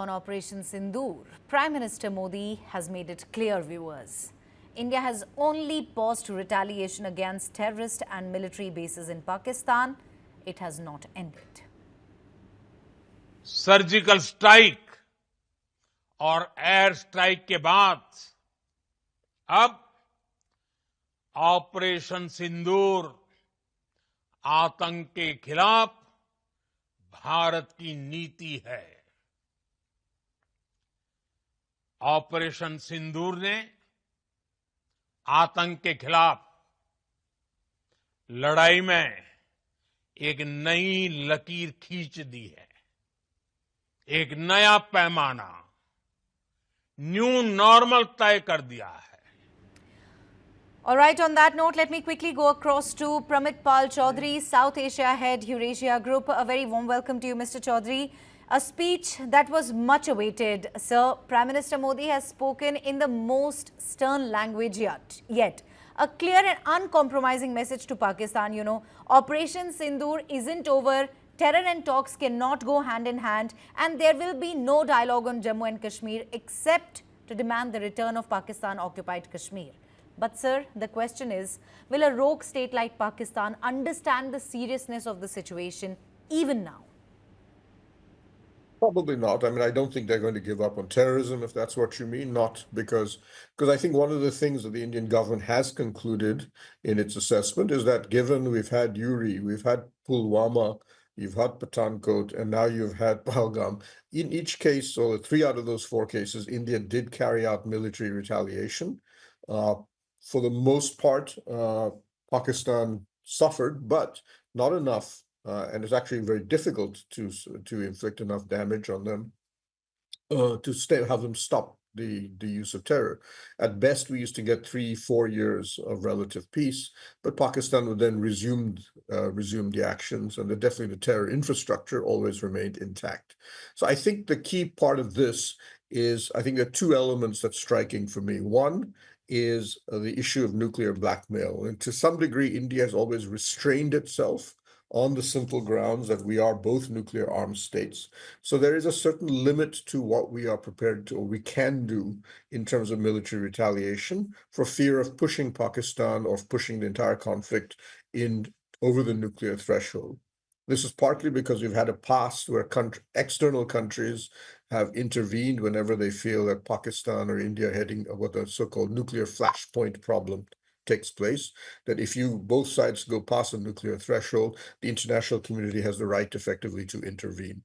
On Operation Sindoor, Prime Minister Modi has made it clear, viewers. India has only paused retaliation against terrorist and military bases in Pakistan. It has not ended. Surgical strike और air strike के बाद अब operation सिंदूर आतंक के खिलाफ भारत की नीति है। ऑपरेशन सिंदूर ने आतंक के खिलाफ लड़ाई में एक नई लकीर खींच दी है, एक नया पैमाना, न्यू नॉर्मल तय कर दिया है। All right, on that note, let me quickly go across to Pramit Pal Chaudhary, South Asia Head, Eurasia Group. A very warm welcome to you, Mr. Chaudhary. A speech that was much awaited. Sir, Prime Minister Modi has spoken in the most stern language yet. A clear and uncompromising message to Pakistan, Operation Sindoor isn't over. Terror and talks cannot go hand in hand, and there will be no dialogue on Jammu and Kashmir except to demand the return of Pakistan-occupied Kashmir. But sir, the question is, will a rogue state like Pakistan understand the seriousness of the situation even now? Probably not. I mean, I don't think they're going to give up on terrorism, if that's what you mean. Not because I think one of the things that the Indian government has concluded in its assessment is that given we've had Uri, we've had Pulwama, you've had Pathankot, and now you've had Pahalgam. In each case, or 3 out of those 4 cases, India did carry out military retaliation. For the most part, Pakistan suffered, but not enough. And it's actually very difficult to inflict enough damage on them to have them stop the use of terror. At best, we used to get 3-4 years of relative peace, but Pakistan would then resume the actions, and definitely the terror infrastructure always remained intact. So I think the key part of this is, I think there are 2 elements that's striking for me. One is the issue of nuclear blackmail, and to some degree, India has always restrained itself on the simple grounds that we are both nuclear armed states. So there is a certain limit to what we are prepared to, or we can do in terms of military retaliation, for fear of pushing Pakistan or pushing the entire conflict over the nuclear threshold. This is partly because we've had a past where external countries have intervened whenever they feel that Pakistan or India are heading what the so-called nuclear flashpoint problem takes place, that if both sides go past the nuclear threshold, the international community has the right effectively to intervene.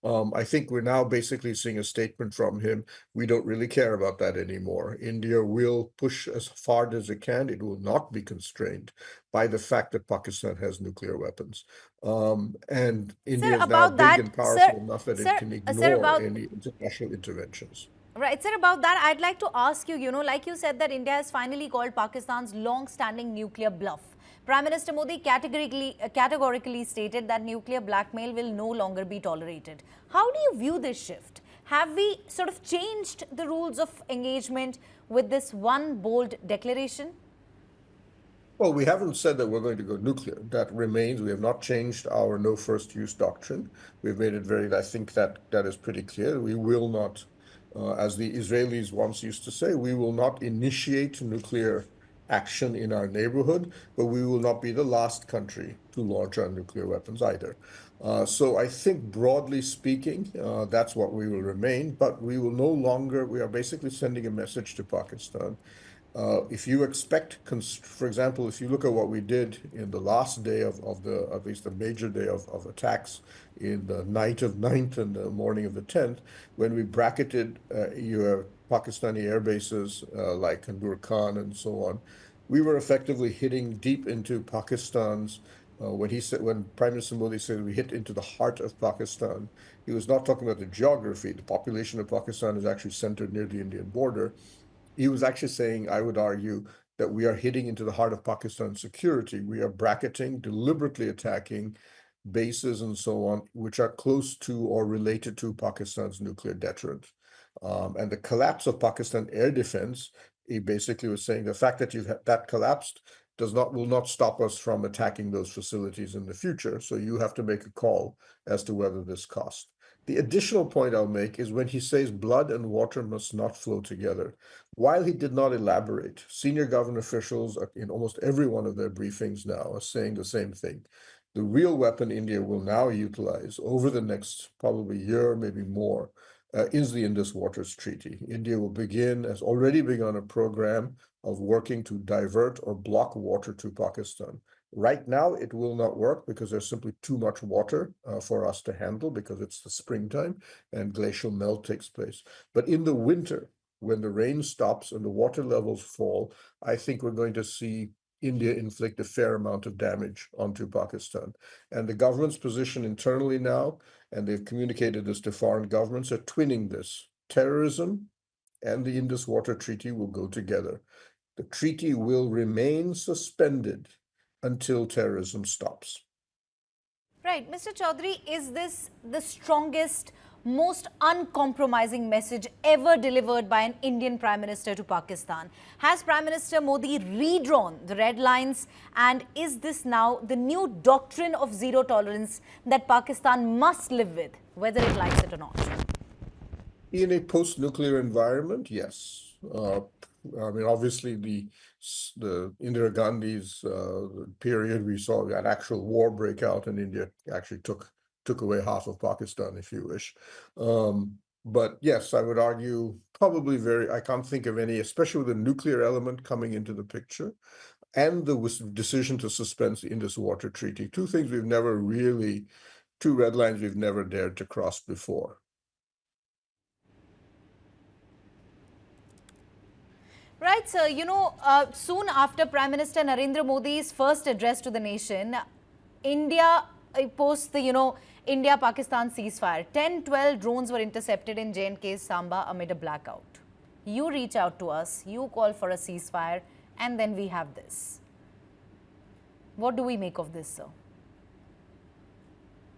I think we're now basically seeing a statement from him. We don't really care about that anymore. India will push as far as it can. It will not be constrained by the fact that Pakistan has nuclear weapons. And India is now big and powerful enough that it can ignore any international interventions. Right, sir, about that, I'd like to ask you, like you said that India has finally called Pakistan's long-standing nuclear bluff. Prime Minister Modi categorically stated that nuclear blackmail will no longer be tolerated. How do you view this shift? Have we sort of changed the rules of engagement with this one bold declaration? Well, we haven't said that we're going to go nuclear. That remains. We have not changed our no first use doctrine. We've made it I think that is pretty clear. We will not, as the Israelis once used to say, we will not initiate nuclear action in our neighborhood, but we will not be the last country to launch our nuclear weapons either. So I think broadly speaking, that's what we will remain, but we will no longer, we are basically sending a message to Pakistan. If you expect, for example, if you look at what we did in the last day of at least the major day of attacks, in the night of 9th and the morning of the 10th, when we bracketed your Pakistani air bases like Kandur Khan and so on, we were effectively hitting deep into Pakistan's, when Prime Minister Modi said we hit into the heart of Pakistan, he was not talking about the geography. The population of Pakistan is actually centered near the Indian border. He was actually saying, I would argue, that we are hitting into the heart of Pakistan's security. We are bracketing, deliberately attacking bases and so on, which are close to or related to Pakistan's nuclear deterrent. And the collapse of Pakistan air defense, he basically was saying the fact that that collapsed will not stop us from attacking those facilities in the future. So you have to make a call as to whether this cost. The additional point I'll make is when he says blood and water must not flow together. While he did not elaborate, senior government officials in almost every one of their briefings now are saying the same thing. The real weapon India will now utilize over the next probably year, maybe more, is the Indus Waters Treaty. India will begin, has already begun a program of working to divert or block water to Pakistan. Right now, it will not work because there's simply too much water for us to handle because it's the springtime and glacial melt takes place. But in the winter, when the rain stops and the water levels fall, I think we're going to see India inflict a fair amount of damage onto Pakistan. And the government's position internally now, and they've communicated this to foreign governments, are twinning this. Terrorism and the Indus Water Treaty will go together. The treaty will remain suspended until terrorism stops. Right. Mr. Chaudhary, is this the strongest, most uncompromising message ever delivered by an Indian Prime Minister to Pakistan? Has Prime Minister Modi redrawn the red lines? And is this now the new doctrine of zero tolerance that Pakistan must live with, whether it likes it or not? In a post-nuclear environment, yes. I mean, obviously, the Indira Gandhi's period, we saw that actual war break out, and India actually took away half of Pakistan, if you wish. But yes, I would argue probably I can't think of any, especially with the nuclear element coming into the picture, and the decision to suspend the Indus Water Treaty. Two red lines we've never dared to cross before. Right, sir. Soon after Prime Minister Narendra Modi's first address to the nation, India posts the, India-Pakistan ceasefire. 10-12 drones were intercepted in J&K's Samba amid a blackout. You reach out to us, you call for a ceasefire, and then we have this. What do we make of this, sir?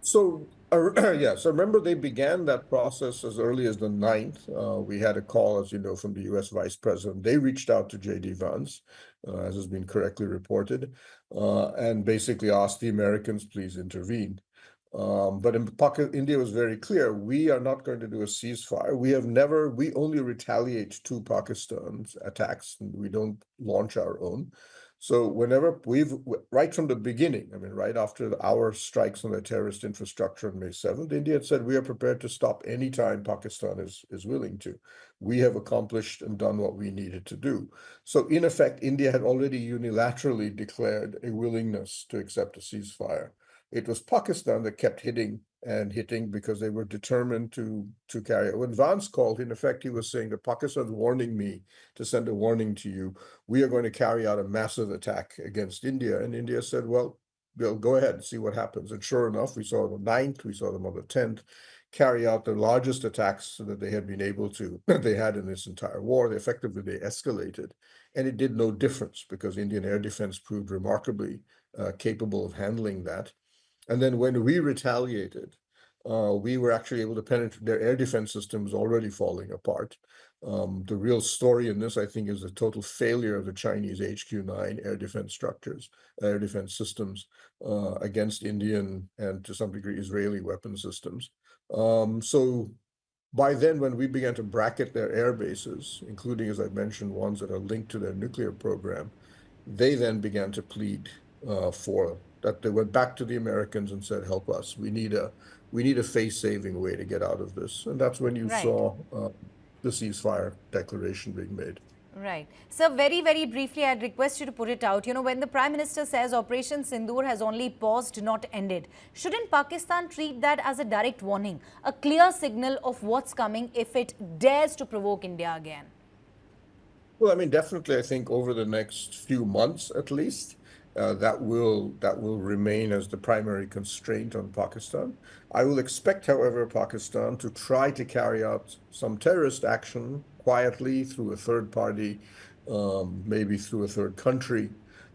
So, so remember they began that process as early as the 9th. We had a call, as you know, from the US Vice President. They reached out to J.D. Vance, as has been correctly reported, and basically asked the Americans, please intervene. But India was very clear, we are not going to do a ceasefire. We only retaliate to Pakistan's attacks, and we don't launch our own. So whenever right from the beginning, I mean, right after our strikes on the terrorist infrastructure on May 7th, India had said we are prepared to stop anytime Pakistan is willing to. We have accomplished and done what we needed to do. So in effect, India had already unilaterally declared a willingness to accept a ceasefire. It was Pakistan that kept hitting because they were determined to carry it. When Vance called, in effect, he was saying that Pakistan's warning me to send a warning to you. We are going to carry out a massive attack against India. And India said, well, we'll go ahead and see what happens. And sure enough, we saw the 9th, we saw them on the 10th, carry out the largest attacks that they had been able to, they had in this entire war. They escalated. And it did no difference because Indian air defense proved remarkably capable of handling that. And then when we retaliated, we were actually able to penetrate their air defense system was already falling apart. The real story in this, I think, is the total failure of the Chinese HQ-9 air defense systems against Indian and to some degree Israeli weapon systems. So by then, when we began to bracket their air bases, including, as I mentioned, ones that are linked to their nuclear program, they then began to plead for that. They went back to the Americans and said, help us. We need a face-saving way to get out of this. And that's when you saw the ceasefire declaration being made. Right. So very, very briefly, I'd request you to put it out. When the Prime Minister says Operation Sindoor has only paused, not ended, shouldn't Pakistan treat that as a direct warning, a clear signal of what's coming if it dares to provoke India again? Well, I mean, definitely, I think over the next few months, at least, that will remain as the primary constraint on Pakistan. I will expect, however, Pakistan to try to carry out some terrorist action quietly through a third party, maybe through a third country,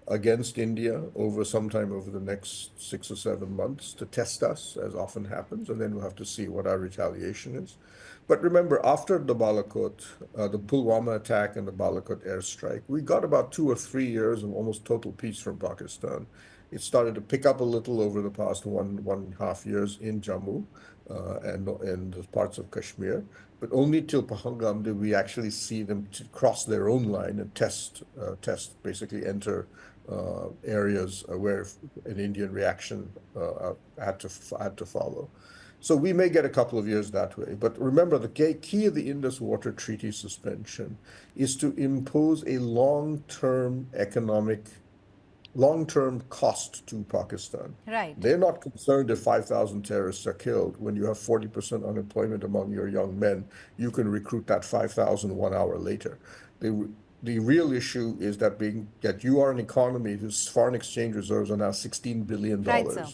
against India sometime over the next 6 or 7 months to test us, as often happens, and then we'll have to see what our retaliation is. But remember, after the Balakot, the Pulwama attack and the Balakot airstrike, we got about 2 or 3 years of almost total peace from Pakistan. It started to pick up a little over the past one and a half years in Jammu. and parts of Kashmir. But only till Pahalgam did we actually see them to cross their own line and basically enter areas where an Indian reaction had to follow. So we may get a couple of years that way. But remember, the key of the Indus Water Treaty suspension is to impose a long-term cost to Pakistan. Right. They're not concerned if 5,000 terrorists are killed. When you have 40% unemployment among your young men, you can recruit that 5,000 1 hour later. The real issue is that you are an economy whose foreign exchange reserves are now $16 billion. Right, sir.